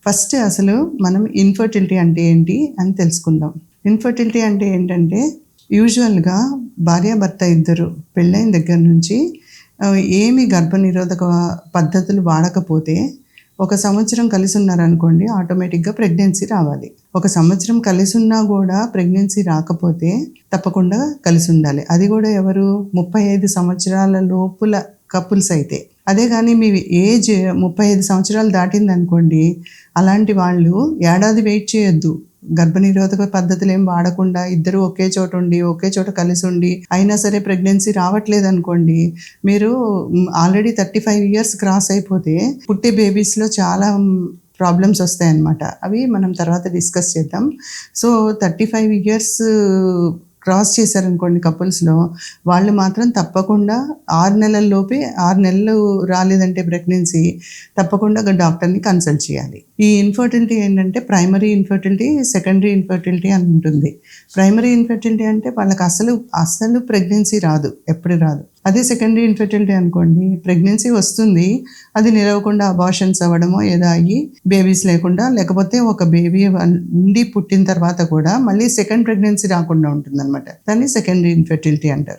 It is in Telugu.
ఫస్ట్ అసలు మనం ఇన్ఫర్టిలిటీ అంటే ఏంటి అని తెలుసుకుందాం. ఇన్ఫర్టిలిటీ అంటే ఏంటంటే యూజువల్గా భార్యాభర్త ఇద్దరు పెళ్ళైన దగ్గర నుంచి ఏమి గర్భనిరోధక పద్ధతులు వాడకపోతే 1 సంవత్సరం కలిసి ఉన్నారనుకోండి, ఆటోమేటిక్గా ప్రెగ్నెన్సీ రావాలి. 1 సంవత్సరం కలిసి ఉన్నా కూడా ప్రెగ్నెన్సీ రాకపోతే తప్పకుండా కలిసి ఉండాలి. అది కూడా ఎవరు 35 సంవత్సరాల లోపుల కపుల్స్ అయితే. అదే కానీ మీ ఏజ్ 35 సంవత్సరాలు దాటిందనుకోండి, అలాంటి వాళ్ళు ఏడాది వెయిట్ చేయొద్దు. గర్భనిరోధక పద్ధతులు ఏం వాడకుండా ఇద్దరు ఒకే చోట ఉండి ఒకే చోట కలిసి ఉండి అయినా సరే ప్రెగ్నెన్సీ రావట్లేదు అనుకోండి, మీరు ఆల్రెడీ 35 ఇయర్స్ క్రాస్ అయిపోతే పుట్టే బేబీస్లో చాలా ప్రాబ్లమ్స్ వస్తాయన్నమాట. అవి మనం తర్వాత డిస్కస్ చేద్దాం. సో 35 ఇయర్స్ క్రాస్ చేశారనుకోండి కపుల్స్లో, వాళ్ళు మాత్రం తప్పకుండా 6 నెలల లోపే 6 నెలలు రాలేదంటే ప్రెగ్నెన్సీ తప్పకుండా డాక్టర్ని కన్సల్ట్ చేయాలి. ఈ ఇన్ఫర్టిలిటీ ఏంటంటే ప్రైమరీ ఇన్ఫర్టిలిటీ, సెకండరీ ఇన్ఫర్టిలిటీ అని ఉంటుంది. ప్రైమరీ ఇన్ఫర్టిలిటీ అంటే వాళ్ళకి అసలు ప్రెగ్నెన్సీ రాదు, ఎప్పుడు రాదు. అదే సెకండరీ ఇన్ఫర్టిలిటీ అనుకోండి, ప్రెగ్నెన్సీ వస్తుంది, అది నిలవకుండా అబార్షన్స్ అవ్వడమో ఏదో అయ్యి బేబీస్ లేకుండా, లేకపోతే ఒక బేబీ ఉండి పుట్టిన తర్వాత కూడా మళ్ళీ సెకండ్ ప్రెగ్నెన్సీ రాకుండా ఉంటుందన్నమాట. దాన్ని సెకండరీ ఇన్ఫర్టిలిటీ అంటారు.